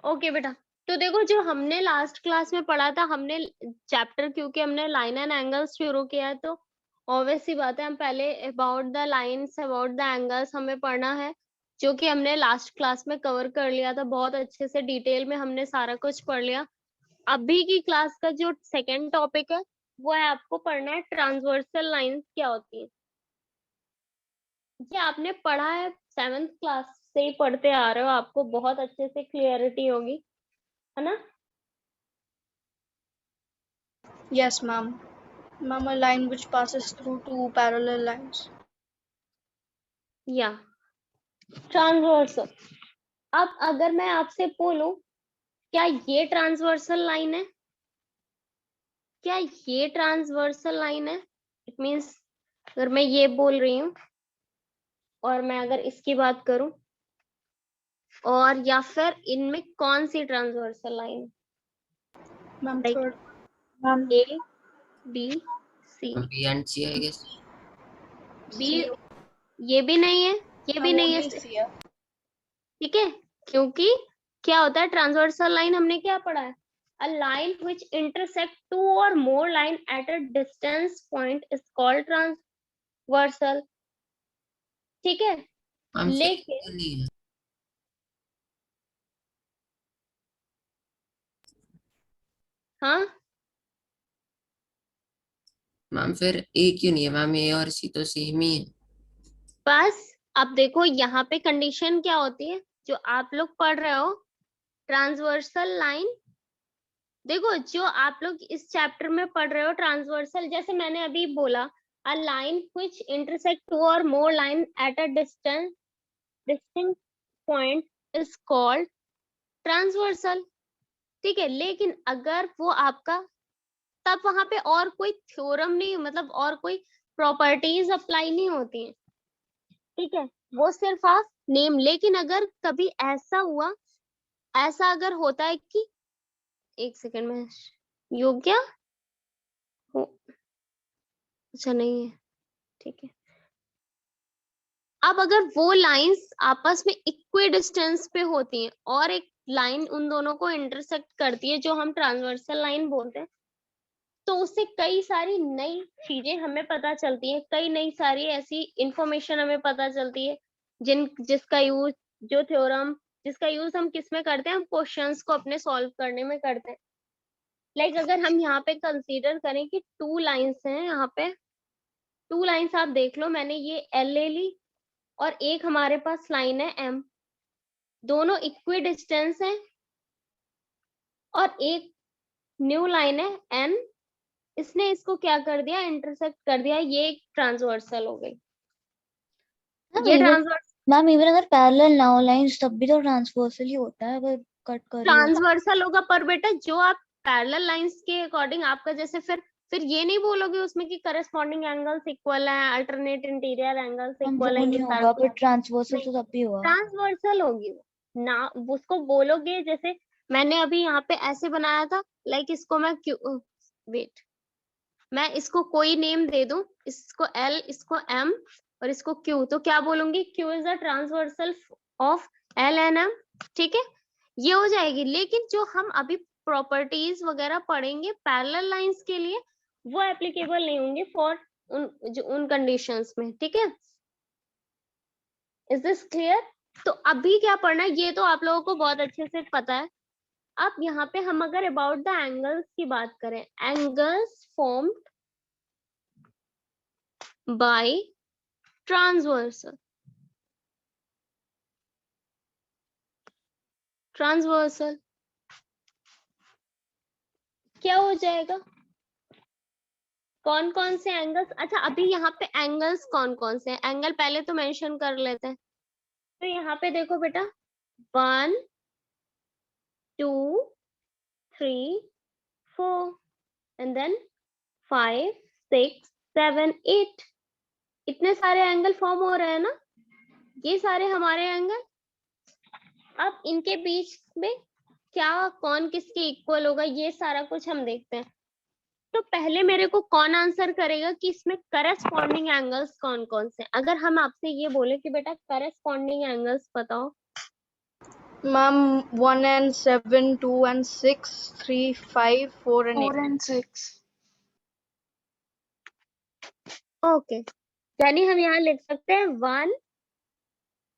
Okay बेटा, तो देखो जो हमने लास्ट क्लास में पढ़ा था, हमने चैप्टर क्योंकि हमने लाइन एंड एंगल्स शुरू किया है, तो ऑब्वियस सी बात है हम पहले about the lines about the angles हमें पढ़ना है, जो कि हमने लास्ट क्लास में कवर कर लिया था। बहुत अच्छे से डिटेल में हमने सारा कुछ पढ़ लिया। अभी की क्लास का जो सेकंड टॉपिक है वो है आपको पढ़ना है ट्रांसवर्सल लाइंस क्या होती है। ये आपने पढ़ा है, 7th क्लास से ही पढ़ते आ रहे हो, आपको बहुत अच्छे से क्लियरिटी होगी, है ना? Yes, ma'am. Ma'am, a line which passes through two parallel lines. या ट्रांसवर्सल। अब अगर मैं आपसे बोलूं क्या ये ट्रांसवर्सल लाइन है, क्या ये ट्रांसवर्सल लाइन है, इट मींस अगर मैं ये बोल रही हूँ और मैं अगर इसकी बात करूं, और या फिर इनमें कौन सी ट्रांसवर्सल लाइन है? Ma'am, like third. Ma'am, A B C. B and C, I guess. B, C. ये भी नहीं है, ये भी Ma'am, नहीं है, only C. है. ठीक है? क्योंकि क्या होता है ट्रांसवर्सल लाइन, हमने क्या पढ़ा है, a line which intersect two और more line at a distance point is called transversal, ठीक है? मैम फिर लेकिन क्यों नहीं है? हाँ, मैम फिर A क्यों नहीं है? मैम A और C तो सेम ही है। बस अब देखो यहाँ पे कंडीशन क्या होती है जो आप लोग पढ़ रहे हो, ट्रांसवर्सल लाइन। देखो जो आप लोग इस चैप्टर में पढ़ रहे हो ट्रांसवर्सल, जैसे मैंने अभी बोला, a line which intersect two और more line at a distinct point is called transversal, ठीक है? लेकिन अगर वो आपका, तब वहां पे और कोई थ्योरम नहीं, मतलब और कोई प्रॉपर्टीज अप्लाई नहीं होती हैं, ठीक है? वो सिर्फ आप नेम। लेकिन अगर कभी ऐसा हुआ, ऐसा अगर होता है कि, एक सेकंड में, योग्य हो, अच्छा नहीं है, ठीक है। अब अगर वो लाइंस आपस में इक्वी डिस्टेंस पे होती हैं और एक लाइन उन दोनों को इंटरसेक्ट करती है, जो हम ट्रांसवर्सल लाइन बोलते हैं, तो उससे कई सारी नई चीजें हमें पता चलती हैं, कई नई सारी ऐसी इंफॉर्मेशन हमें पता चलती है जिसका यूज, जो थ्योरम जिसका यूज हम किस में करते हैं, हम क्वेश्चंस को अपने सॉल्व करने में करते हैं। लाइक अगर हम यहाँ पे कंसीडर करें कि टू लाइंस हैं, यहाँ पे टू लाइंस आप देख लो, मैंने ये एल ले ली और एक हमारे पास लाइन है एम, दोनों इक्वी डिस्टेंस है, और एक न्यू लाइन है एन, इसने इसको क्या कर दिया, इंटरसेक्ट कर दिया, ये एक ट्रांसवर्सल हो गई। ये ट्रांसवर्सल, मैम इवन अगर पैरेलल ना हो लाइंस तब भी तो ट्रांसवर्सल ही होता है अगर कट कर रही हो। ट्रांसवर्सल होगा, पर बेटा जो आप पैरेलल लाइंस के अकॉर्डिंग आपका, जैसे फिर ये नहीं बोलोगे उसमें कि करस्पॉन्डिंग एंगल्स इक्वल है, अल्टरनेट इंटीरियर एंगल्स हम इक्वल वो है, ये नहीं सारा होगा कुछ पर ट्रांसवर्सल नहीं, तो तब भी होगा। ट्रांसवर्सल होगी वो ना, उसको बोलोगे। जैसे मैंने अभी यहाँ पे ऐसे बनाया था, लाइक इसको मैं क्यू, वेट, मैं इसको कोई नेम दे दूं, इसको एल, इसको एम और इसको क्यू, तो क्या बोलूंगी, Q is the transversal of L and M, ठीक है? ये हो जाएगी। लेकिन जो हम अभी प्रॉपर्टीज वगैरह पढ़ेंगे पैरेलल लाइंस के लिए, वो एप्लीकेबल नहीं होंगे फॉर उन कंडीशंस में, ठीक है? Is this clear? तो अभी क्या पढ़ना है ये तो आप लोगों को बहुत अच्छे से पता है। अब यहाँ पे हम अगर अबाउट द एंगल्स की बात करें, angles formed by transversal, transversal क्या हो जाएगा, कौन कौन से एंगल्स, अच्छा अभी यहाँ पे एंगल्स कौन कौन से हैं, एंगल पहले तो मेंशन कर लेते हैं। तो यहाँ पे देखो बेटा, 1 2 3 4 एंड देन 5 6 7 8, इतने सारे एंगल फॉर्म हो रहे हैं ना, ये सारे हमारे एंगल। अब इनके बीच में क्या, कौन किसके इक्वल होगा, ये सारा कुछ हम देखते हैं। तो पहले मेरे को कौन आंसर करेगा कि इसमें करस्पॉन्डिंग एंगल्स कौन कौन से, अगर हम आपसे ये बोले कि बेटा करस्पॉन्डिंग एंगल्स बताओ, Ma'am, 1 and 7, 2 and 6, 3, 5, 4 and 8. 4 and 6. Okay, यानी हम यहाँ लिख सकते हैं 1,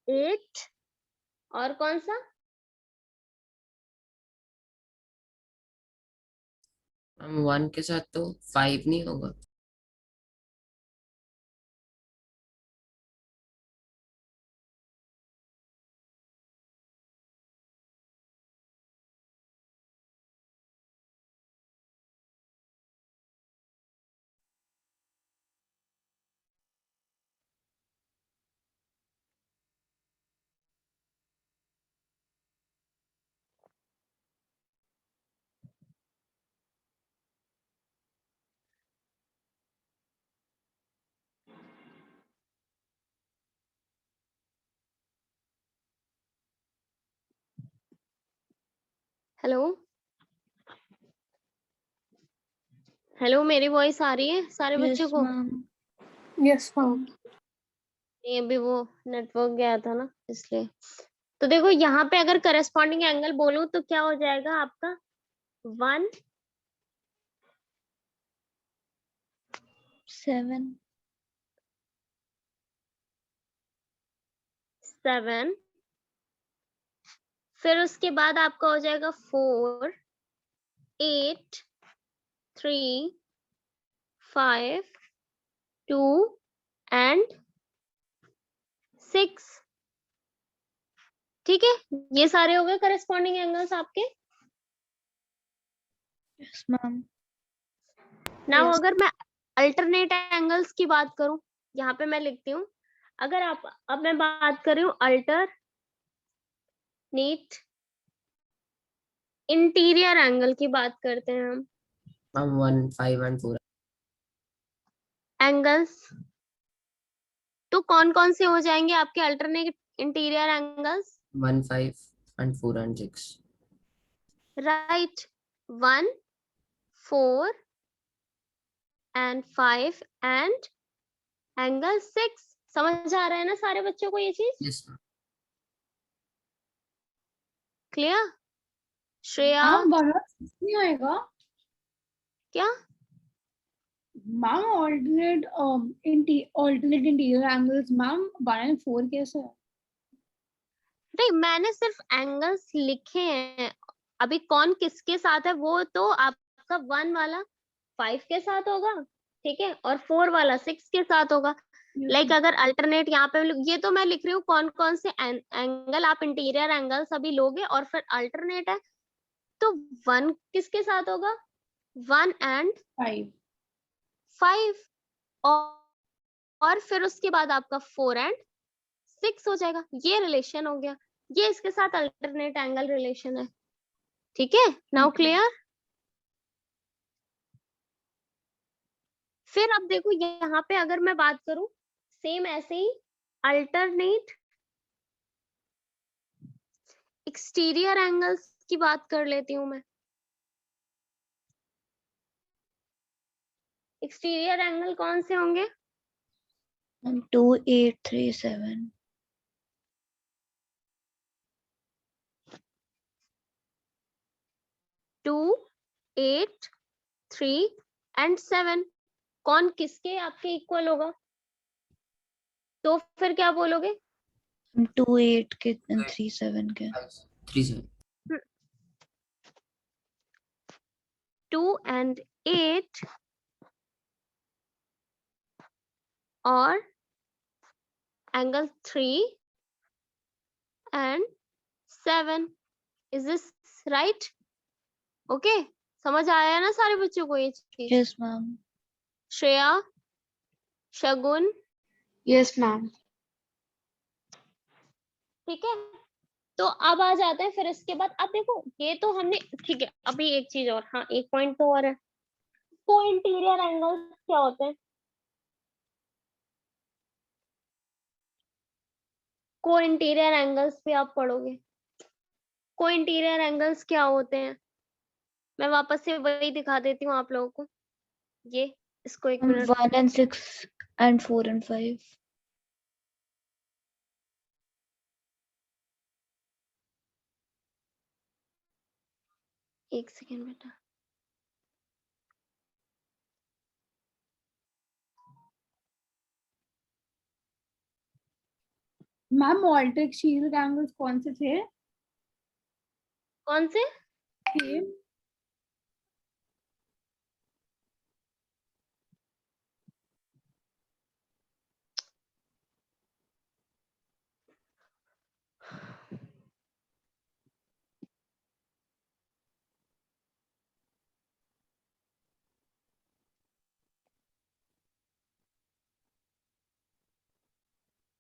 8 और कौन सा? मैम 1 के साथ तो 5 नहीं होगा। हेलो हेलो, मेरी वॉइस आ रही है सारे यस बच्चों को? मैम। Yes, ma'am. ये भी वो नेटवर्क गया था ना इसलिए। तो देखो यहाँ पे अगर करस्पॉन्डिंग एंगल बोलूं तो क्या हो जाएगा आपका? 1, 7 7, फिर उसके बाद आपका हो जाएगा 4, 8, 3, 5, 2 एंड 6। ठीक है, ये सारे हो गए करस्पॉन्डिंग एंगल्स आपके। Yes ma'am. Now Yes. अगर मैं अल्टरनेट एंगल्स की बात करूं, यहाँ पे मैं लिखती हूँ, अगर आप अब मैं बात कर रही हूँ अल्टरनेट इंटीरियर एंगल की बात करते हैं हम। Ma'am 1, 5 and 4। एंगल्स तो कौन कौन से हो जाएंगे आपके alternate interior angles? 1, 5 and 4 and 6। Right, 1, 4 and 5 and angle 6। समझ आ रहा है ना सारे बच्चों को ये चीज? Yes ma'am. Clear? Shreya ma'am 1 और 6 नहीं आएगा? क्या? Ma'am alternate interior angles, ma'am 1 and 4 कैसे है? नहीं, मैंने सिर्फ एंगल्स लिखे हैं। अभी कौन किसके साथ है वो तो आपका 1 वाला 5 के साथ होगा, ठीक है, और 4 वाला 6 के साथ होगा। लाइक अगर अल्टरनेट यहाँ पे ये तो मैं लिख रही हूँ कौन कौन से एंगल आप इंटीरियर एंगल सभी लोगे, और फिर अल्टरनेट है तो 1 किसके साथ होगा? 1 एंड 5 और फिर उसके बाद आपका 4 एंड 6 हो जाएगा। ये रिलेशन हो गया, ये इसके साथ अल्टरनेट एंगल रिलेशन है। ठीक है, नाउ क्लियर? फिर अब देखो यहाँ पे अगर मैं बात करूं सेम ऐसे ही अल्टरनेट एक्सटीरियर एंगल्स की बात कर लेती हूँ मैं। एक्सटीरियर एंगल कौन से होंगे? 2, 8, 3, 7। 2, 8, 3 एंड 7। कौन किसके आपके इक्वल होगा? तो फिर क्या बोलोगे? 2, 8 के 3, 7 के। 3, 7। 2 and 8 और angle 3 and 7। Is this right? Okay, समझ आया ना सारे बच्चों को ये चीज? Yes ma'am. Shreya, Shagun, Yes, ma'am. ठीक है। तो अब आ जाते हैं फिर इसके बाद। अब देखो ये तो हमने, ठीक है, अभी एक चीज और, हाँ एक पॉइंट तो और है। को इंटीरियर एंगल्स क्या होते हैं? को इंटीरियर एंगल्स भी आप पढ़ोगे। को इंटीरियर एंगल्स क्या होते हैं? मैं वापस से वही दिखा देती हूँ आप लोगों को। ये इसको एक मिनट। 1 and 6 and 4 and 5। एक सेकेंड बेटा। मैम ऑल्टर एक्सटीरियर एंगल्स कौन से थे? कौन से? थे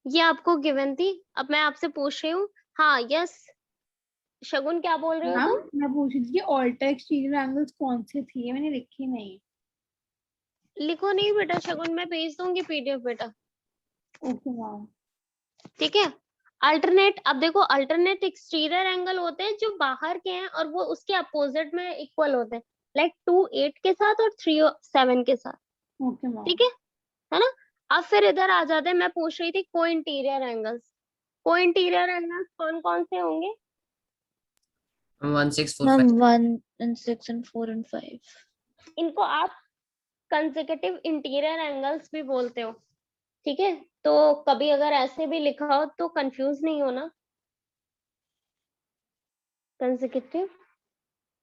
ये आपको गिवन थी। अब मैं आपसे पूछ रही हूँ। हाँ यस शगुन, क्या बोल रहे हो मैम, तुम? मैं पूछ रही थी कि ऑल्टर एक्सटीरियर एंगल्स कौन से थे, मैंने लिखी नहीं। लिखो नहीं बेटा शगुन, मैं भेज दूंगी पीडीएफ बेटा। Okay ma'am. ठीक है। अल्टरनेट, अब देखो अल्टरनेट एक्सटीरियर एंगल होते हैं जो बाहर के हैं और वो उसके अपोजिट में इक्वल होते हैं, लाइक 2 8 के साथ और 3 7 के साथ। Okay ma'am. ठीक है ना? अब फिर इधर आ जाते हैं। मैं पूछ रही थी को इंटीरियर एंगल्स। को इंटीरियर एंगल्स कौन कौन से होंगे? 1 6 4 मैम 5 1 and 6 and 4 and 5. इनको आप कंसेक्यूटिव इंटीरियर एंगल्स भी बोलते हो। ठीक है, तो कभी अगर ऐसे भी लिखा हो तो कंफ्यूज नहीं होना। Consecutive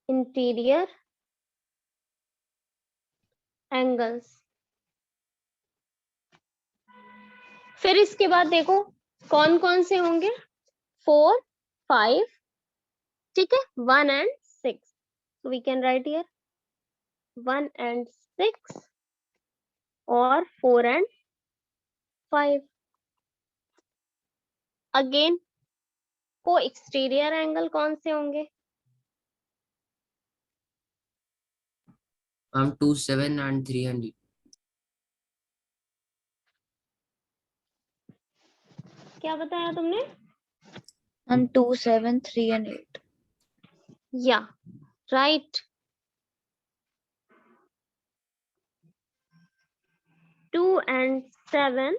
interior angles. फिर इसके बाद देखो कौन कौन से होंगे। 4 5, ठीक है, 1 and 6, so we can write here 1 and 6 और 4 and 5। अगेन को एक्सटीरियर एंगल कौन से होंगे? Ma'am 2 7 and 3 and 8. क्या बताया तुमने? And 2 7 3 and 8. या राइट। 2 and 7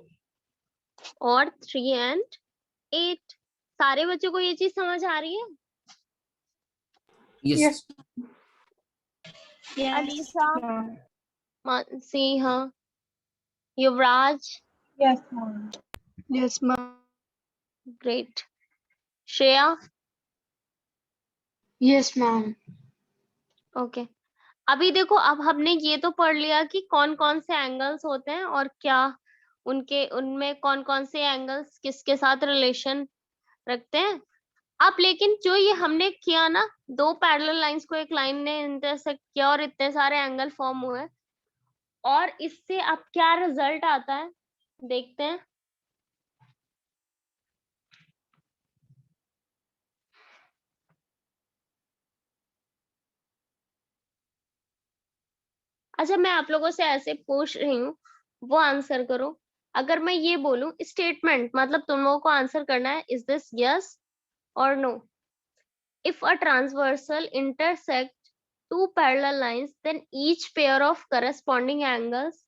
और 3 and 8। सारे बच्चों को ये चीज समझ आ रही है? Yes. Yes. Alisha, ma'am. Mansi, हाँ, युवराज, Yes, ma'am. Yes, ma'am. Great, Shreya, Yes, ma'am. Okay. अभी देखो, अब हमने ये तो पढ़ लिया कि कौन कौन से एंगल्स होते हैं और क्या उनमें कौन कौन से एंगल्स किसके साथ रिलेशन रखते हैं। अब लेकिन जो ये हमने किया ना, दो पैरेलल लाइंस को एक लाइन ने इंटरसेक्ट किया और इतने सारे एंगल फॉर्म हुए, और इससे अब क्या रिजल्ट आता है देखते हैं। अच्छा, मैं आप लोगों से ऐसे पूछ रही हूँ, वो आंसर करो। अगर मैं ये बोलूं स्टेटमेंट, मतलब तुम लोगों को आंसर करना है इज दिस यस और no. If a transversal intersect two parallel lines, then each pair of corresponding angles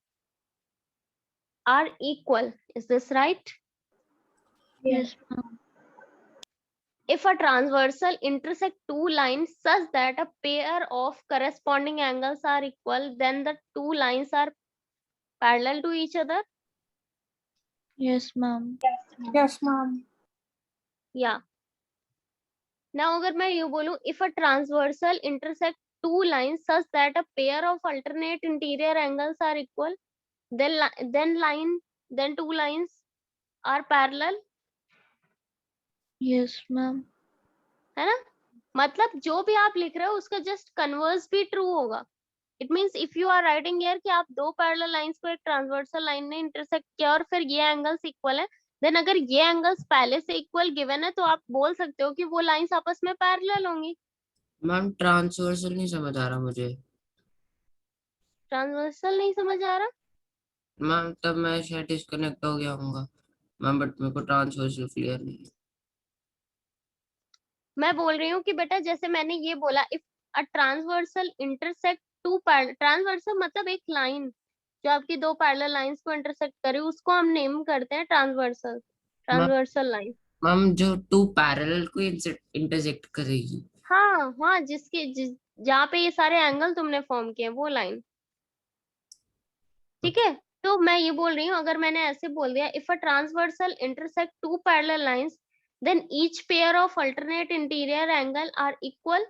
are equal. Is this right? Yes, ma'am. If a transversal intersect two lines such that a pair of corresponding angles are equal, then the two lines are parallel to each other. Yes, ma'am. Yes, ma'am. Yeah. Now अगर मैं ये बोलूं if a transversal intersect two lines such that a pair of alternate interior angles are equal, then two lines are parallel. Yes, ma'am. है ना? मतलब जो भी आप लिख रहे हो उसका जस्ट कन्वर्स भी ट्रू होगा। It means if you are writing here कि आप दो पैरेलल लाइंस को एक ट्रांसवर्सल लाइन ने इंटरसेक्ट किया और फिर ये एंगल्स इक्वल है, देन अगर ये एंगल्स पहले से इक्वल गिवन है तो आप बोल सकते हो कि वो लाइंस आपस में पैरेलल होंगी। मैम ट्रांसवर्सल नहीं समझ आ रहा मुझे। ट्रांसवर्सल नहीं समझ आ रहा? मैम तब मैं शायद डिस्कनेक्ट हो गया हूँगा मैम, बट मेरे को ट्रांसवर्सल क्लियर नहीं है। मैं बोल रही हूँ कि बेटा जैसे मैंने ये बोला, if a transversal intersect two parallel, transversal मतलब एक लाइन जो आपकी दो पैरेलल लाइंस को इंटरसेक्ट करे, उसको हम नेम करते हैं transversal, ma'am transversal line. Ma'am जो टू पैरेलल को इंटरसेक्ट करेगी। हाँ हाँ, जहाँ पे ये सारे एंगल तुमने फॉर्म किए वो लाइन, ठीक है। तो मैं ये बोल रही हूँ, अगर मैंने ऐसे बोल दिया if a transversal intersect two parallel lines then each pair of alternate interior angle are equal,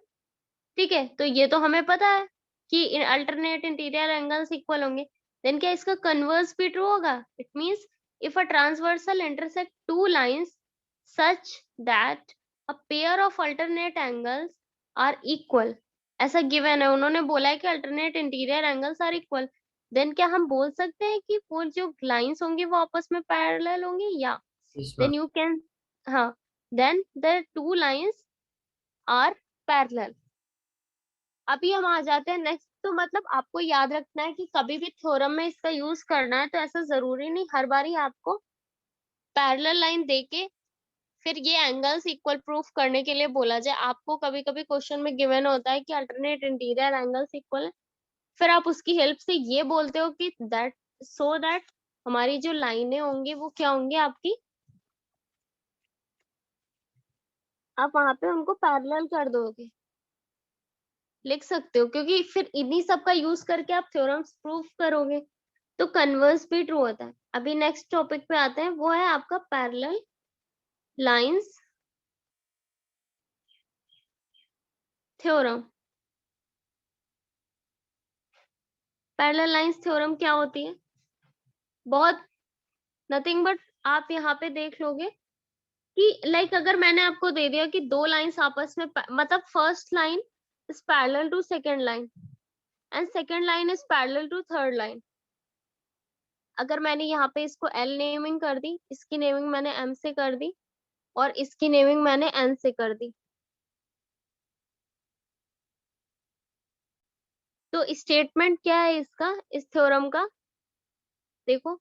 ठीक है। तो ये तो हमें पता है कि अल्टरनेट इंटीरियर एंगल्स इक्वल होंगे। देन क्या इसका कन्वर्स भी ट्रू होगा? It means if a transversal intersect two lines such that a pair of alternate angles are equal, ऐसा गिवन है, उन्होंने बोला है कि alternate interior angles are equal, then क्या हम बोल सकते हैं कि वो जो लाइंस होंगी वो आपस में पैरेलल होंगी? या Yes, then ma'am. You can, हाँ, then the two lines are parallel. अभी हम आ जाते हैं नेक्स्ट। तो मतलब आपको याद रखना है कि कभी भी थ्योरम में इसका यूज करना है तो ऐसा जरूरी नहीं हर बार ही आपको पैरेलल लाइन देके फिर ये एंगल्स इक्वल प्रूफ करने के लिए बोला जाए। आपको कभी कभी क्वेश्चन में गिवन होता है कि अल्टरनेट इंटीरियर एंगल्स इक्वल है, फिर आप उसकी हेल्प से ये बोलते हो कि दैट सो दैट हमारी जो लाइनें होंगी वो क्या होंगी आपकी, आप वहां पे उनको पैरेलल कर दोगे, लिख सकते हो, क्योंकि फिर इन्हीं सब का यूज करके आप थ्योरम्स प्रूफ करोगे। तो कन्वर्स भी ट्रू होता है। अभी नेक्स्ट टॉपिक पे आते हैं, वो है आपका parallel lines theorem. Parallel lines theorem क्या होती है? बहुत नथिंग बट आप यहाँ पे देख लोगे कि लाइक अगर मैंने आपको दे दिया कि दो लाइंस आपस में मतलब first line is parallel to second line and second line is parallel to third line. अगर मैंने यहाँ पे इसको एल नेमिंग कर दी, इसकी नेमिंग मैंने एम से कर दी और इसकी नेमिंग मैंने एन से कर दी, तो स्टेटमेंट क्या है इसका, इस थ्योरम का? देखो,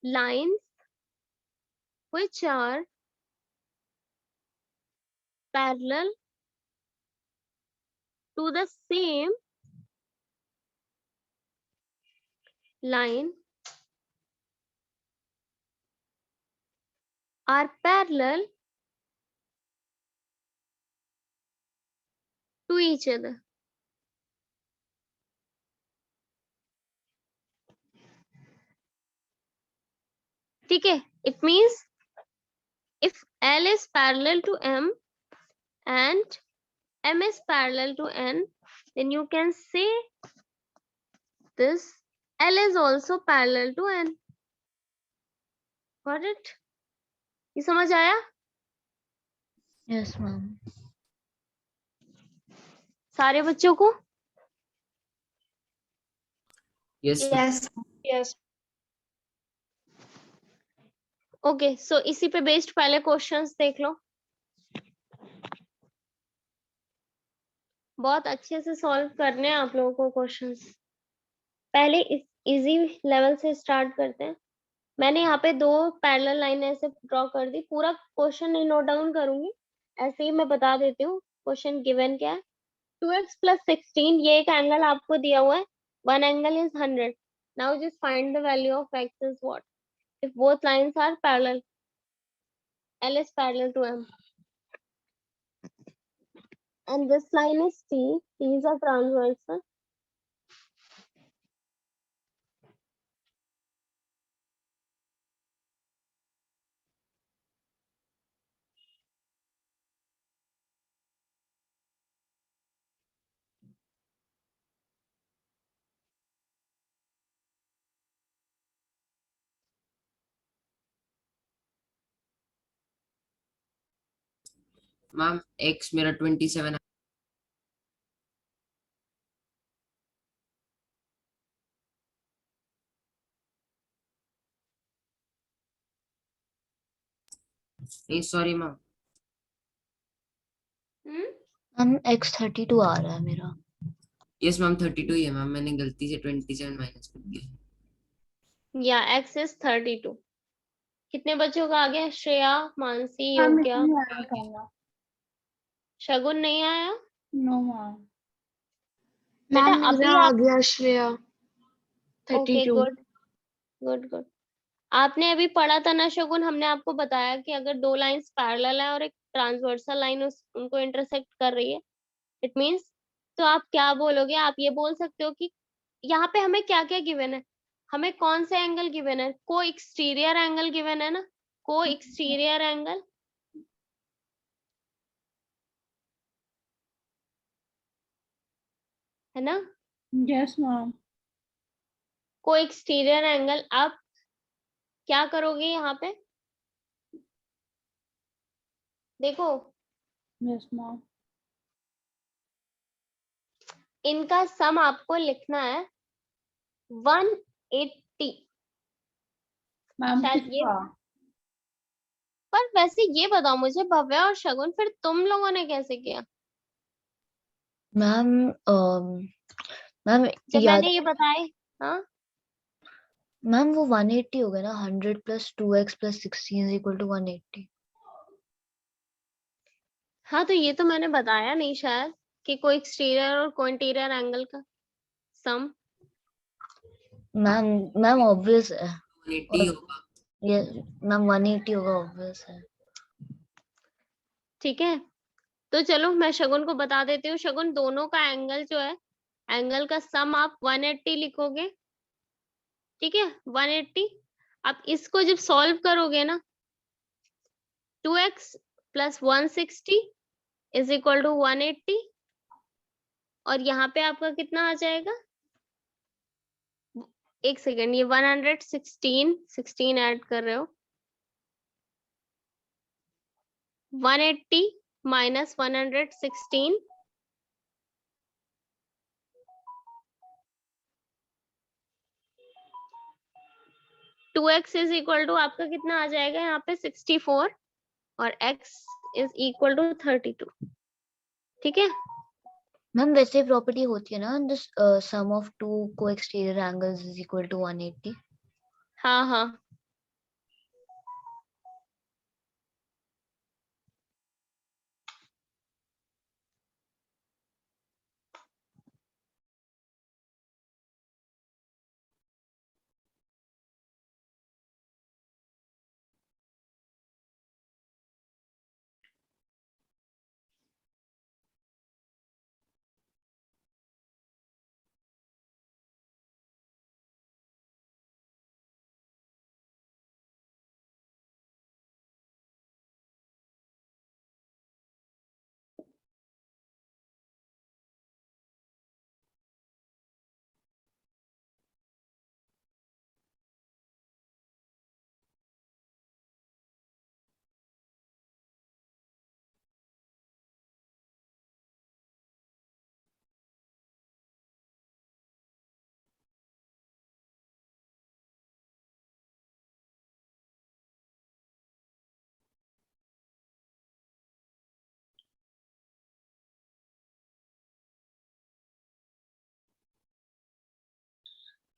lines which are parallel to the same line are parallel to each other. ठीक है, it means if L is parallel to M and M is parallel to N, then you can say this L is also parallel to N. Got it? ये समझ आया? Yes ma'am. सारे बच्चों को? Yes, ma'am. Yes. Yes. Okay, so इसी पे based पहले questions देख लो, बहुत अच्छे से सॉल्व करने हैं आप लोगों को क्वेश्चंस। पहले इस इजी लेवल से स्टार्ट करते हैं। मैंने यहाँ पे दो पैरेलल लाइन ऐसे ड्रॉ कर दी, पूरा क्वेश्चन नहीं नोट डाउन करूंगी, ऐसे ही मैं बता देती हूँ क्वेश्चन गिवन क्या है। 2x plus 16, ये एक एंगल आपको दिया हुआ है, one angle is 100। Now just find the value of x is what if both lines are parallel, L is parallel to M and this line is T, T's are transversal. Ma'am, X मेरा 27 है। नहीं sorry ma'am. Ma'am x32 आ रहा है मेरा। Yes ma'am 32 ही है ma'am, मैंने गलती से 27 माइनस कर दिया। या x is 32। कितने बच्चों का आ गया? श्रेया, मानसी, मैम योग्या, नहीं आया खाना। शगुन नहीं आया? No ma'am. बेटा मैम अभी मेरा आ आप, गया Shreya okay 32। Good good good. आपने अभी पढ़ा था ना शगुन, हमने आपको बताया कि अगर दो लाइंस पैरेलल है और एक ट्रांसवर्सल लाइन उनको इंटरसेक्ट कर रही है, इट मींस तो आप क्या बोलोगे? आप ये बोल सकते हो कि यहाँ पे हमें क्या क्या गिवन है, हमें कौन से एंगल गिवन है, को एक्सटीरियर एंगल गिवन है ना, को एक्सटीरियर एंगल, है ना, Yes, ma'am. को एक्सटीरियर एंगल। आप क्या करोगे यहाँ पे, देखो Yes, ma'am. इनका सम आपको लिखना है 180। Ma'am, शायद ये, कितना? पर वैसे ये बताओ मुझे भव्य और शगुन, फिर तुम लोगों ने कैसे किया मैम मैम जब याद मैंने ये बताए? हाँ मैम वो 180 हो गया ना, 100 + 2x + 16 = 180। हाँ, तो ये तो मैंने बताया नहीं शायद, कि कोई एक्सटीरियर और कोई इंटीरियर एंगल का सम। मैम मैम ऑब्वियस है, 180 होगा। ये मैम 180 होगा, ऑब्वियस है। ठीक है, तो चलो मैं शगुन को बता देती हूँ। शगुन, दोनों का एंगल जो है, एंगल का सम आप 180 लिखोगे। ठीक है, 180। आप इसको जब सॉल्व करोगे ना, 2x + 160 = 180, और यहाँ पे आपका कितना आ जाएगा, एक सेकेंड, ये 116 ऐड कर रहे हो, 180 - 116, two x is equal to आपका कितना आ जाएगा यहाँ पे 64, और x = 32। ठीक है, मैम वैसे प्रॉपर्टी होती है ना, दिस सम ऑफ टू को एक्सटीरियर एंगल्स = 180। हाँ हाँ,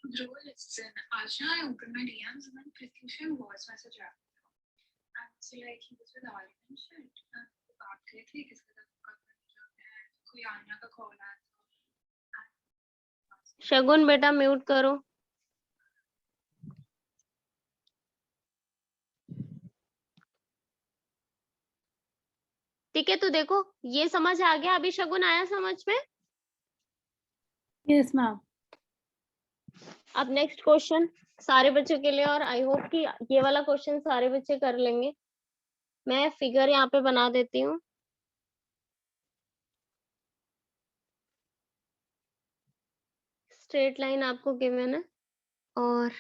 Bro, listen, Asha, I opened my DMs and then Pratyusha voice message आ गया. And so like he was with Aryan and shit. And बात कर रहे थे किसके साथ करना है, कोई आन्या का कॉल आया था. शगुन बेटा म्यूट करो। ठीक है, तो देखो ये समझ आ गया अभी, शगुन आया समझ में? Yes, ma'am. अब नेक्स्ट क्वेश्चन सारे बच्चों के लिए, और आई होप कि ये वाला क्वेश्चन सारे बच्चे कर लेंगे। मैं फिगर यहाँ पे बना देती हूँ। स्ट्रेट लाइन आपको गिवन है, और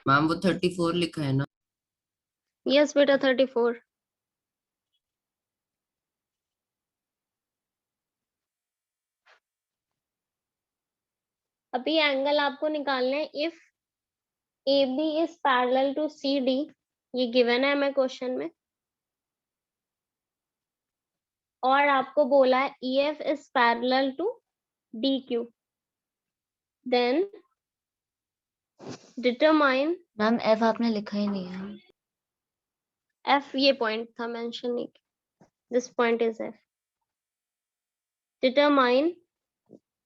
मैम वो 34 लिखा है ना? यस बेटा 34। अभी एंगल आपको निकालना है। If AB is parallel to CD, ये गिवन है हमें क्वेश्चन में, और आपको बोला है EF is parallel to DQ, then determine ma'am F आपने लिखा ही नहीं है। F, ये पॉइंट था मेंशन नहीं, this point is F, determine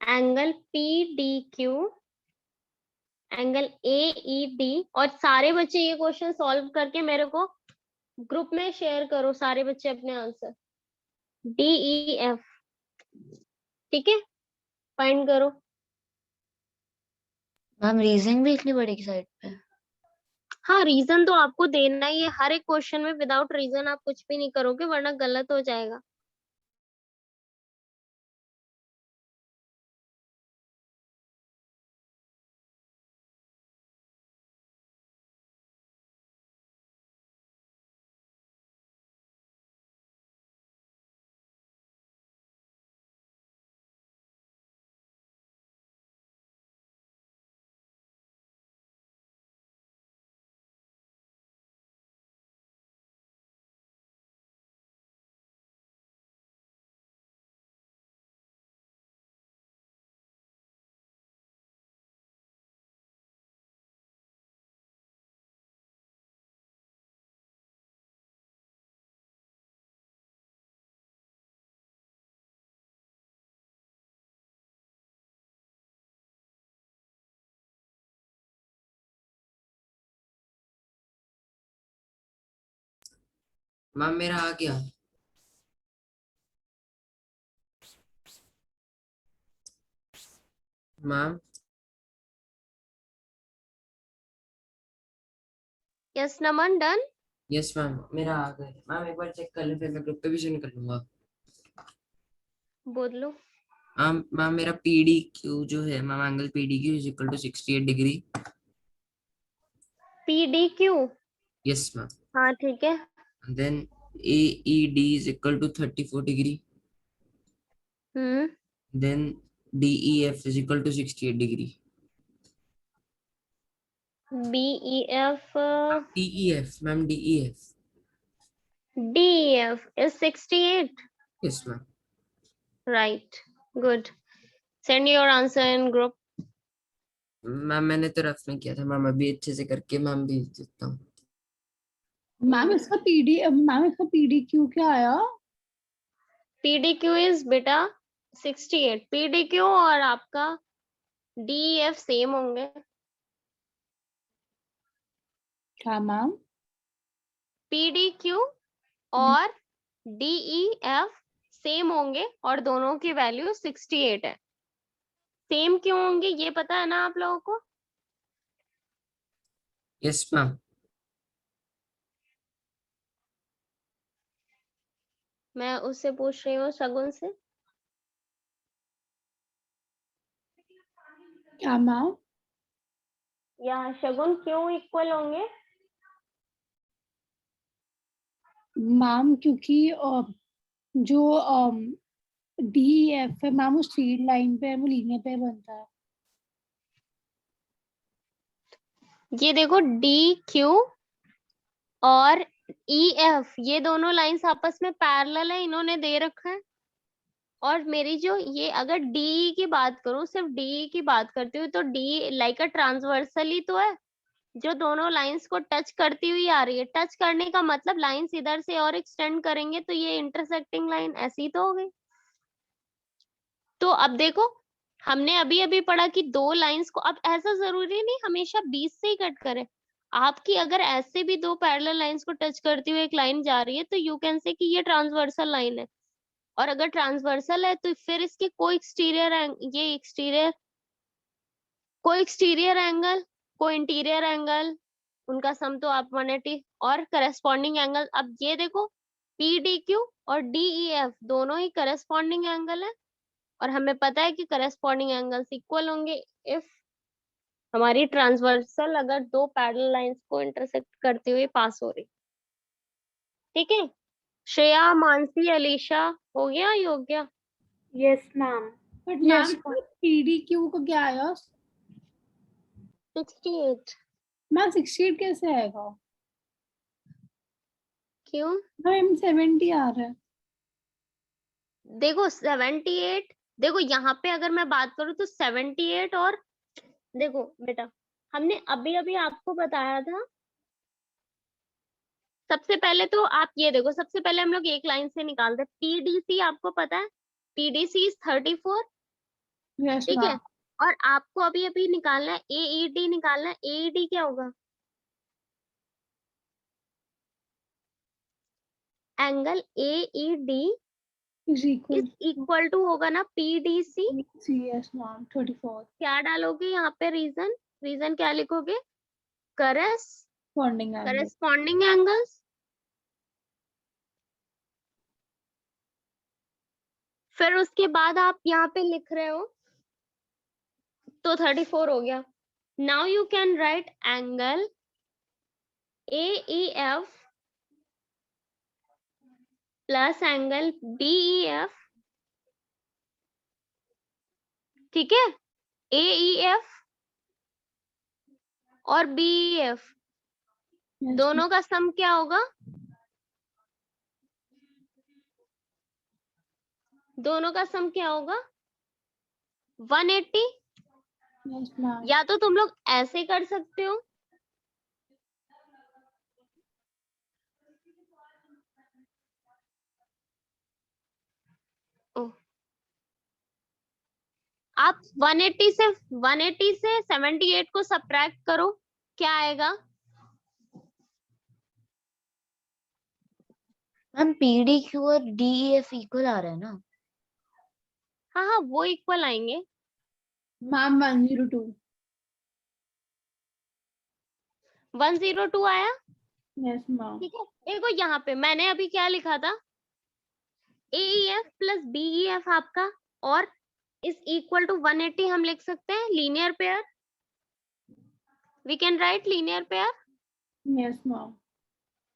angle PDQ, angle AED, और सारे बच्चे ये क्वेश्चन सॉल्व करके मेरे को ग्रुप में शेयर करो, सारे बच्चे अपने आंसर DEF, ठीक है, फाइंड करो। मैम रीजनिंग भी लिखनी पड़ेगी साइड पे। हाँ, रीजन तो आपको देना ही है हर एक क्वेश्चन में, विदाउट रीजन आप कुछ भी नहीं करोगे वरना गलत हो जाएगा। मैम मेरा आ गया। मैम यस नमन, डन। यस मैम मेरा आ गया। मैम एक बार चेक कर ले, फिर मैं ग्रुप पे भी सेंड कर लूंगा। बोल लो। मैम मेरा PDQ जो है ma'am, angle PDQ is equal to 68 degree. PDQ, yes ma'am. हाँ ठीक है। Then AED is equal to 34 degree. Hmm, then DEF is equal to 68 degree. BEF, DEF ma'am, DEF। DEF is 68, yes ma'am. right, good, send your answer in group। Ma'am मैंने तो rough में किया था ma'am, अभी अच्छे से करके ma'am भेज देता हूँ। मैम इसका PDQ क्या आया? PDQ is बेटा 68, PDQ और आपका DEF सेम होंगे। क्या मैम? PDQ और DEF सेम होंगे और दोनों की वैल्यू 68 है। सेम क्यों होंगे ये पता है ना आप लोगों को? Yes ma'am. मैं उससे पूछ रही हूँ, शगुन से। क्या मैम? या शगुन क्यों इक्वल होंगे? मैम क्योंकि जो DEF है मैम वो स्ट्रेट लाइन पे है, वो लीनियर पे बनता है। ये देखो DQ और EF ये दोनों लाइंस आपस में पैरेलल है, इन्होंने दे रखा है। और मेरी जो ये अगर DE की बात करूं, सिर्फ DE की बात करती हूँ तो DE लाइक अ ट्रांसवर्सल ही तो है, जो दोनों लाइंस को टच करती हुई आ रही है। टच करने का मतलब लाइंस इधर से और एक्सटेंड करेंगे तो ये इंटरसेक्टिंग लाइन ऐसी तो हो गई। तो अब देखो हमने अभी अभी पढ़ा कि दो लाइंस को, अब ऐसा जरूरी नहीं हमेशा बीच से ही कट करे, आपकी अगर ऐसे भी दो पैरेलल लाइंस को टच करती हुई एक लाइन जा रही है तो यू कैन से कि ये ट्रांसवर्सल लाइन है। और अगर ट्रांसवर्सल है तो फिर इसके को एक्सटीरियर, ये एक्सटीरियर, को एक्सटीरियर एंगल, को इंटीरियर एंगल, उनका सम तो आप 180 और करस्पॉन्डिंग एंगल। अब ये देखो PDQ और DEF दोनों ही करस्पॉन्डिंग एंगल है और हमें पता है कि करस्पॉन्डिंग एंगल्स इक्वल होंगे इफ हमारी ट्रांसवर्सल अगर दो पैरेलल लाइंस को इंटरसेक्ट करते हुए पास हो रही। ठीक है, श्रेया, मानसी, अलीशा, हो गया योग्य? Yes ma'am. But Yes, ma'am PDQ को क्या आया? 68। मैम 68 कैसे आएगा? क्यों? मैम 70 आ रहा है। देखो 78, देखो यहाँ पे अगर मैं बात करूँ तो 78 और देखो बेटा, हमने अभी अभी आपको बताया था। सबसे पहले तो आप ये देखो, सबसे पहले हम लोग एक लाइन से निकालते हैं। पीडीसी आपको पता है, पीडीसी इज 34, यस ठीक है। मैम। और आपको अभी अभी निकालना है एईडी, निकालना है। एईडी क्या होगा? Angle AED is equal is equal to होगा ना पीडीसी। सी। यस मैम 34 क्या डालोगे यहाँ पे? रीजन, रीजन क्या लिखोगे? Bonding angle. Corresponding angles. फिर उसके बाद आप यहाँ पे लिख रहे हो तो 34 हो गया। Now you can write angle AEF plus angle BEF, ठीक है। AEF और BEF दोनों का सम क्या होगा? दोनों का सम क्या होगा? 180। Yes ma'am. या तो तुम लोग ऐसे कर सकते हो, आप 180 से 78 को सब्ट्रैक्ट करो, क्या आएगा? मैम PDQ और DEF इक्वल आ रहा है ना? हाँ हाँ, वो इक्वल आएंगे। मैम 102। 102 आया, यस मैम। ठीक है। देखो यहाँ पे मैंने अभी क्या लिखा था, AEF प्लस BEF आपका और इज इक्वल टू 180 हम लिख सकते हैं, linear pair. We can write linear pair, yes ma'am.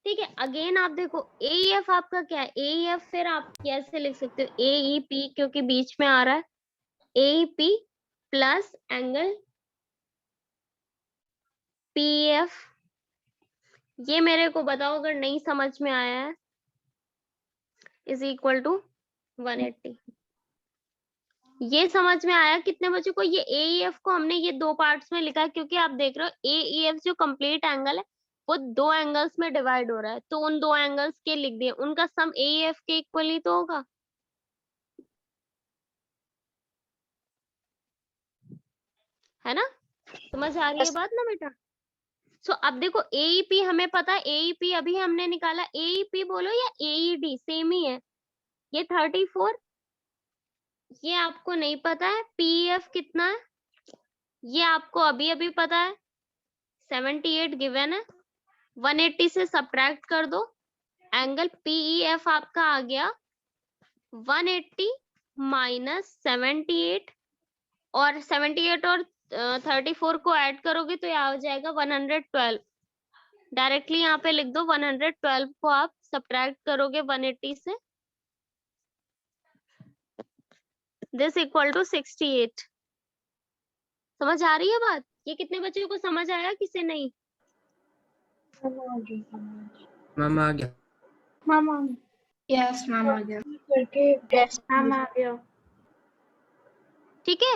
ठीक है। अगेन आप देखो AEF आपका क्या है? AEF फिर आप कैसे लिख सकते हो? AEP, क्योंकि बीच में आ रहा है, AEP प्लस एंगल PF। ये मेरे को बताओ अगर नहीं समझ में आया है, इज इक्वल टू 180। ये समझ में आया कितने बच्चों को? ये AEF को हमने ये दो पार्ट्स में लिखा है, क्योंकि आप देख रहे हो AEF जो कंप्लीट एंगल है वो दो एंगल्स में डिवाइड हो रहा है, तो उन दो एंगल्स के लिख दिए, उनका सम AEF के इक्वल ही तो होगा, है ना? समझ आ रही है Yes. बात ना बेटा? सो अब देखो AEP हमें पता है, AEP अभी हमने निकाला। AEP बोलो या AED सेम ही है। ये 34, ये आपको नहीं पता है। PEF कितना है ये आपको अभी अभी पता है, 78 गिवन है। 180 से सब्ट्रैक्ट कर दो, एंगल PEF आपका आ गया 180 माइनस 78, और 78 और 34 को ऐड करोगे तो ये आ जाएगा 112। डायरेक्टली यहाँ पे लिख दो, 112 को आप सब्ट्रैक्ट करोगे 180 से, दिस इक्वल टू 68। समझ आ रही है बात? ये कितने बच्चों को समझ आया, किसे नहीं? मैम आ गया। Yes, ma'am. आ गया. Yes. ठीक है,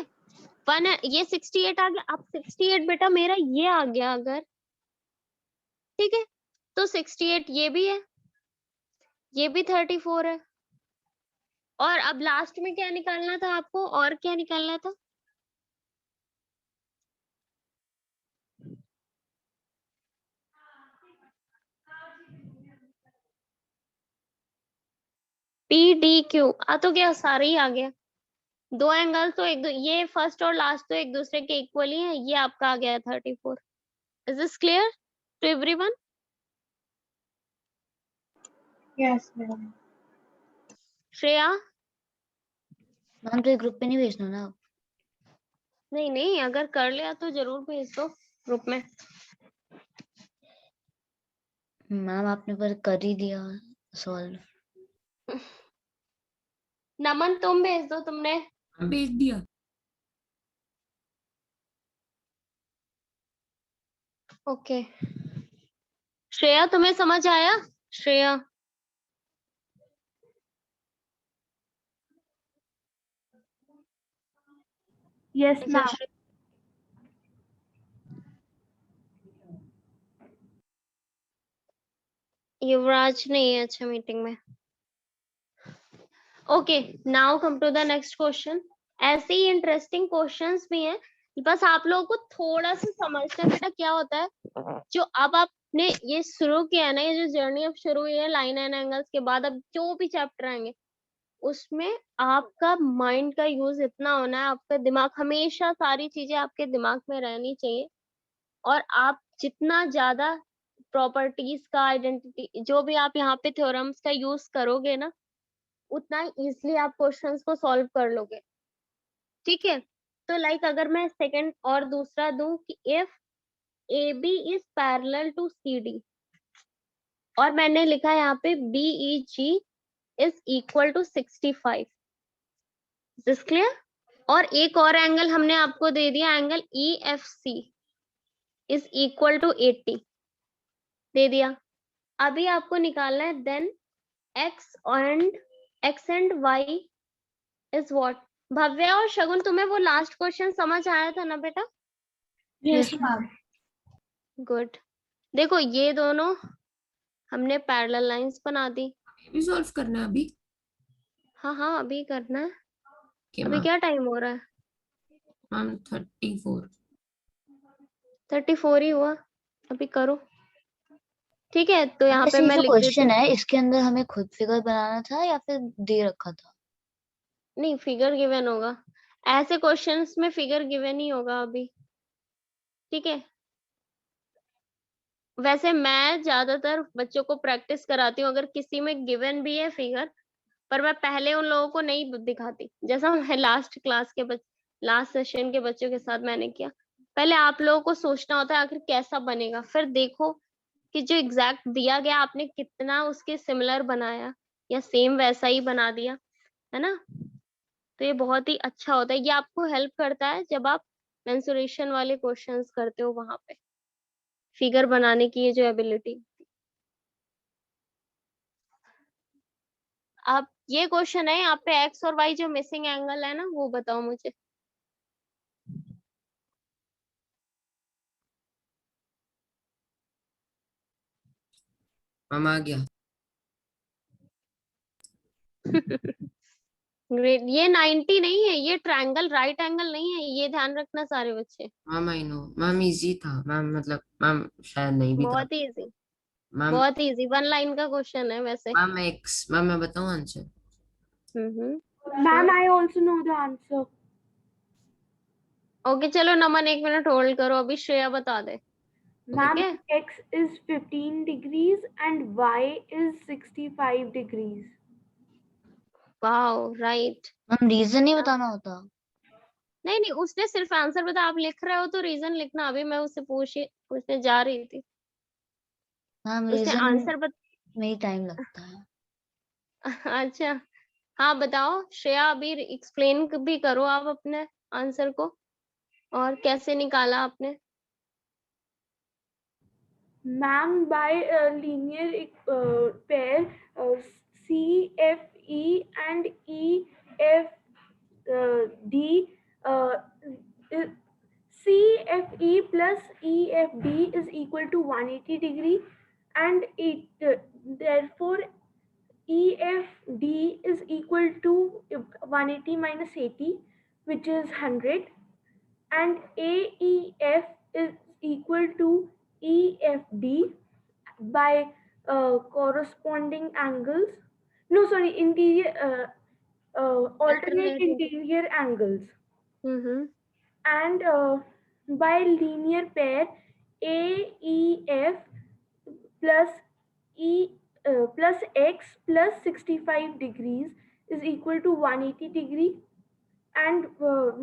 ये 68 आ गया। अब 68 बेटा मेरा ये आ गया अगर, ठीक है, तो 68 ये भी है, ये भी 34 है। और अब लास्ट में क्या निकालना था आपको, और क्या निकालना था? PDQ आ तो गया, सारे ही आ गया। दो एंगल तो ये फर्स्ट और लास्ट तो एक दूसरे के इक्वल ही है। ये आपका आ गया 34। Is this clear to everyone? Yes, ma'am. Shreya? Ma'am तो ग्रुप पे नहीं भेजना ना? नहीं नहीं, अगर कर लिया तो जरूर भेज दो ग्रुप में। मैम आपने पर कर ही दिया सॉल्व। नमन तुम भेज दो, तुमने भेज दिया। ओके। श्रेया तुम्हें समझ आया? श्रेया, Yes, अच्छा ma'am. युवराज नहीं है अच्छा मीटिंग में। Okay, now come to the next question. ऐसे ही इंटरेस्टिंग क्वेश्चंस भी हैं, बस आप लोगों को थोड़ा सा समझना है बेटा क्या होता है। जो अब आपने ये शुरू किया है ना, ये जो जर्नी अब शुरू हुई है लाइन एंड एंगल्स के बाद, अब जो भी चैप्टर आएंगे उसमें आपका माइंड का यूज इतना होना है, आपका दिमाग हमेशा सारी चीजें आपके दिमाग में रहनी चाहिए। और आप जितना ज्यादा प्रॉपर्टीज का, आइडेंटिटी, जो भी आप यहाँ पे थ्योरम्स का यूज करोगे ना, उतना इजीली आप क्वेश्चंस को सॉल्व कर लोगे। ठीक है, तो लाइक अगर मैं सेकंड और दूसरा दूं कि if A B is parallel to C D, और मैंने लिखा है यहाँ पे BEG इज इक्वल टू 65, दिस क्लियर। और एक और एंगल हमने आपको दे दिया, एंगल EFC इज इक्वल टू 80 दे दिया। अभी आपको निकालना है then x and y is what. Bhavya और शगुन, तुम्हें वो लास्ट क्वेश्चन समझ आया था ना बेटा? Yes, ma'am. गुड। देखो ये दोनों हमने पैरेलल लाइंस बना दी। ये भी सॉल्व करना है अभी? हाँ अभी करना है। क्या अभी मैम? क्या टाइम हो रहा है? मैम 34। 34 ही हुआ, अभी करो। ठीक है, तो यहाँ पे वैसे ये मैं जो लिख देती क्वेश्चन हूँ। है इसके अंदर हमें खुद फिगर बनाना था या फिर दे रखा था? नहीं, फिगर गिवन होगा। ऐसे क्वेश्चंस में फिगर गिवन ही होगा अभी। ठीक है, वैसे मैं ज्यादातर बच्चों को प्रैक्टिस कराती हूँ, अगर किसी में गिवन भी है फिगर, पर मैं पहले उन लोगों को नहीं दिखाती, जैसा मैं लास्ट सेशन के बच्चों के साथ मैंने किया। पहले आप लोगों को सोचना होता है आखिर कैसा बनेगा, फिर देखो कि जो एग्जैक्ट दिया गया आपने कितना उसके सिमिलर बनाया या सेम वैसा ही बना दिया, है ना। तो ये बहुत ही अच्छा होता है, ये आपको हेल्प करता है जब आप मेंसुरेशन वाले क्वेश्चंस करते हो, वहां पे फिगर बनाने की ये जो एबिलिटी। आप ये क्वेश्चन है, यहाँ पे एक्स और वाई जो मिसिंग एंगल है ना, वो बताओ मुझे। मैम आ गया। ग्रेट। ये 90 नहीं है, ये ट्रायंगल राइट एंगल नहीं है, ये ध्यान रखना सारे बच्चे। Ma'am I know ma'am, easy था मैम, मतलब मैम शायद नहीं भी था बहुत इजी, मैम। बहुत इजी, 1 लाइन का क्वेश्चन है वैसे। मैम एक्स, मैम मैं बताऊं answer? Ma'am, I also know the answer. Okay चलो नमन 1 मिनट होल्ड करो, अभी श्रेया बता दे। Ma'am, है? x is 15 degrees and y is 65 degrees. Wow, right. हम रीजन नहीं बताना होता? नहीं, उसने सिर्फ आंसर बता, आप लिख रहे हो तो रीजन लिखना। अभी मैं उससे पूछने जा रही थी, हम उसने रीजन आंसर में ही टाइम लगता है। अच्छा, हाँ बताओ श्रेया, अभी एक्सप्लेन भी करो आप अपने आंसर को, और कैसे निकाला आपने। Ma'am, by a linear pair CFE and EFD, CFE plus EFD is equal to 180 degree, and therefore EFD is equal to 180 minus 80, which is 100, and AEF is equal to EFD by corresponding angles. No, sorry, alternate interior angles. And by linear pair, AEF plus plus x plus 65 degrees is equal to 180 degree, and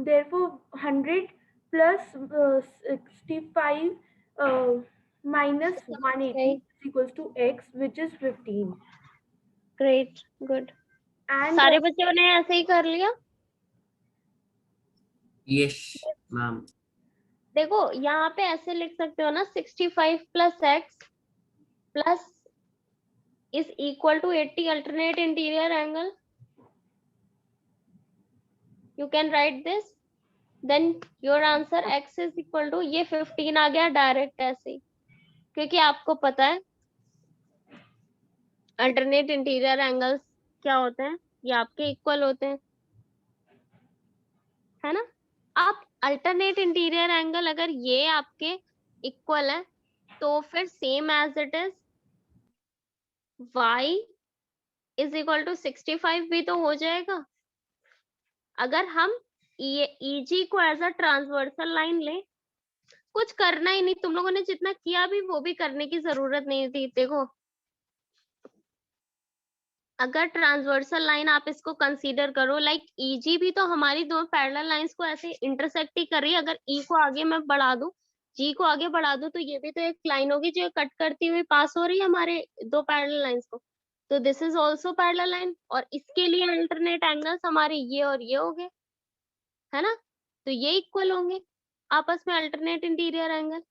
therefore 100 plus 65 minus 180 is equals to x, which is 15. Great, good. And सारे बच्चों ने ऐसे ही कर लिया। Yes ma'am. देखो यहाँ पे ऐसे लिख सकते हो ना, 65 plus x plus is equal to 80 alternate interior angle. You can write this. Then your answer x is equal to ये 15 आ गया डायरेक्ट ऐसे ही, क्योंकि आपको पता है अल्टरनेट इंटीरियर एंगल्स क्या होते हैं, ये आपके इक्वल होते हैं, है ना। आप अल्टरनेट इंटीरियर एंगल अगर ये आपके इक्वल है तो फिर same as it is y is equal to 65 भी तो हो जाएगा। अगर हम EG को एज अ ट्रांसवर्सल लाइन ले, कुछ करना ही नहीं, तुम लोगों ने जितना किया भी वो भी करने की जरूरत नहीं थी। देखो अगर ट्रांसवर्सल लाइन आप इसको कंसीडर करो, लाइक EG भी तो हमारी दो पैरेलल लाइंस को ऐसे इंटरसेक्ट ही कर रही है। अगर E को आगे मैं बढ़ा दूं, G को आगे बढ़ा दूं, तो ये भी तो एक लाइन होगी जो कट करती हुई पास हो रही है हमारे दो पैरेलल लाइंस को। तो this is also parallel line, और इसके लिए अल्टरनेट एंगल्स हमारे ये और ये हो गए, है ना। तो ये इक्वल होंगे आपस में, अल्टरनेट इंटीरियर एंगल।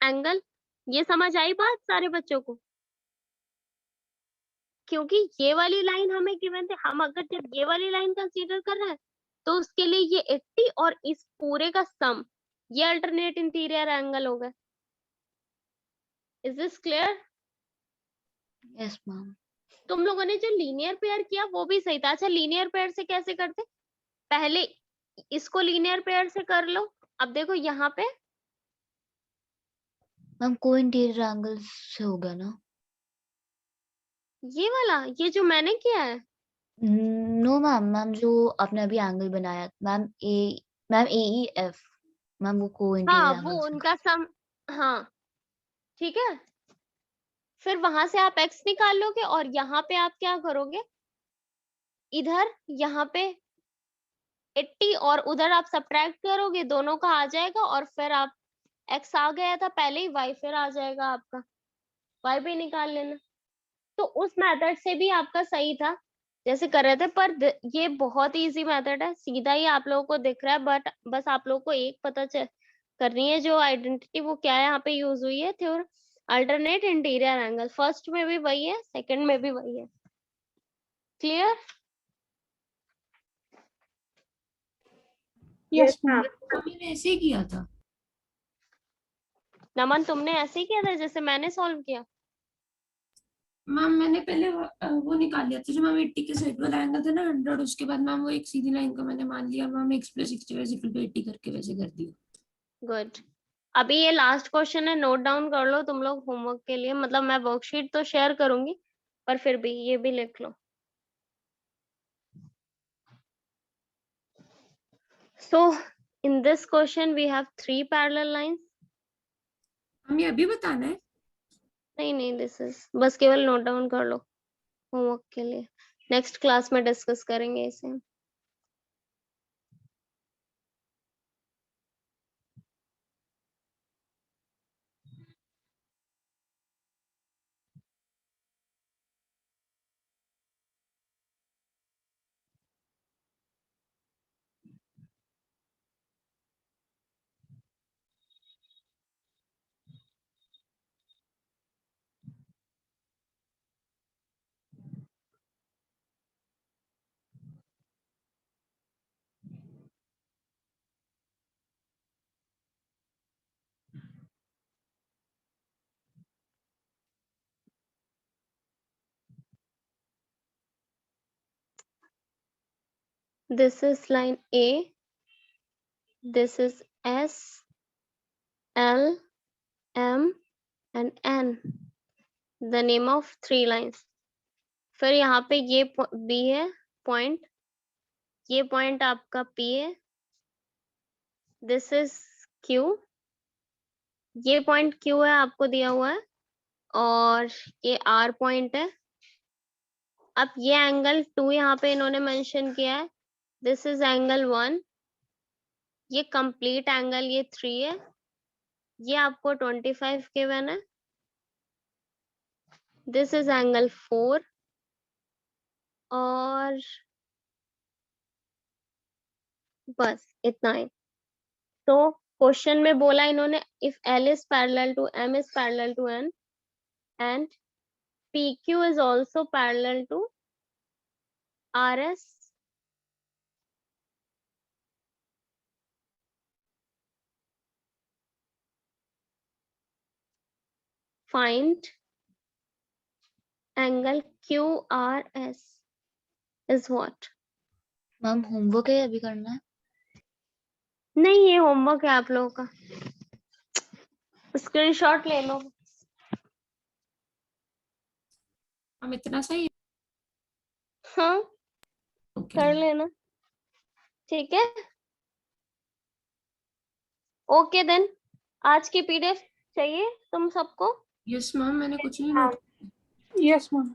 एंगल ये समझ आई बात सारे बच्चों को? क्योंकि ये वाली लाइन हमें गिवन थे, हम अगर जब ये वाली लाइन कंसीडर कर रहे हैं तो उसके लिए ये 80 और इस पूरे का सम, ये अल्टरनेट इंटीरियर एंगल होगा। Is this clear? Yes ma'am. तुम लोगों ने जो लीनियर पेयर किया वो भी सही था। अच्छा लीनियर पेयर से कैसे करते? पहले इसको लीनियर पेयर से कर लो। अब देखो यहाँ पे मैम को इंटीरियर एंगल से हो गया ना? ये वाला, ये जो मैंने किया है। नो मैम, मैम जो आपने अभी एंगल बनाया मैम AEF मैम, वो को इंटीरियर हाँ एंगल वो से। उनका सम, हाँ ठीक है। फिर वहां से आप x निकाल लोगे और यहाँ पे आप क्या करोगे, इधर यहाँ पे 80 और उधर आप सब्ट्रैक्ट करोगे, दोनों का आ जाएगा, और फिर आप x आ गया था पहले ही, y फिर आ जाएगा आपका, y भी निकाल लेना। तो उस मेथड से भी आपका सही था जैसे कर रहे थे, पर ये बहुत इजी मेथड है, सीधा ही आप लोगों को दिख रहा है। बट बस आप लोगों को एक पता करनी है, जो आइडेंटिटी वो क्या है यहाँ पे यूज हुई है, थ्योर अल्टरनेट इंटीरियर एंगल। फर्स्ट में भी वही है, सेकंड में भी वही है। क्लियर? Yes ma'am. मैंने ऐसे ही किया था। नमन तुमने ऐसे ही किया था जैसे मैंने सॉल्व किया? मैम मैंने पहले वो निकाल लिया था जो मैम 80 के साइड वाला एंगल था ना 100, उसके बाद मैम वो एक सीधी लाइन का मैंने मान लिया, मैम x + 65 = 80 करके वैसे कर दिया। गुड। अभी ये लास्ट क्वेश्चन है, नोट डाउन कर लो तुम लोग होमवर्क के लिए। मतलब मैं वर्कशीट तो शेयर करूंगी पर फिर भी ये भी लिख लो। So in this question we have 3 parallel lines. हम ये अभी बताना है? नहीं दिस इज बस केवल नोट डाउन कर लो होमवर्क के लिए, नेक्स्ट क्लास में डिस्कस करेंगे इसे। This is line A, this is S, L, M and N, the name of 3 lines. फिर यहाँ पे ये B है पॉइंट, ये पॉइंट आपका P है, दिस इज Q, ये पॉइंट Q है आपको दिया हुआ है, और ये R पॉइंट है। अब ये एंगल 2 यहाँ पे इन्होंने मेंशन किया है, दिस इज एंगल 1, ये कंप्लीट एंगल ये 3 है, ये आपको 25 गिवन है, दिस इज एंगल 4, और बस इतना ही। तो क्वेश्चन में बोला इन्होंने if L is parallel to M is parallel to N and PQ is also parallel to RS, find angle QRS is what? Ma'am homework है अभी करना है? नहीं, ये होमवर्क है आप लोगों का, स्क्रीनशॉट ले लो। हम इतना सही। हाँ, ओके कर लेना, ठीक है। ओके देन, आज की PDF चाहिए तुम सबको? यस मैम, मैंने कुछ नहीं नोट। Yes ma'am.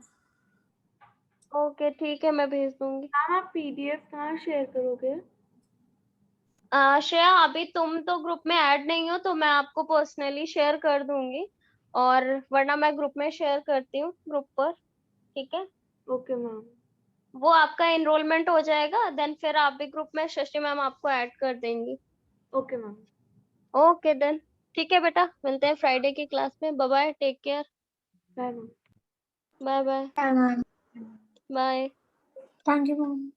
ओके ठीक है, मैं भेज दूंगी। मैम आप PDF कहाँ शेयर करोगे? श्रेया, अभी तुम तो ग्रुप में ऐड नहीं हो, तो मैं आपको पर्सनली शेयर कर दूंगी, और वरना मैं ग्रुप में शेयर करती हूँ ग्रुप पर, ठीक है। Okay ma'am. वो आपका एनरोलमेंट हो जाएगा, देन फिर आप भी ग्रुप में शशि मैम आपको ऐड कर देंगी। Okay ma'am. ओके देन, ठीक है बेटा, मिलते हैं फ्राइडे की क्लास में। Bye bye, take care, bye ma'am. Bye bye Bye, ma'am. Bye. Thank you ma'am.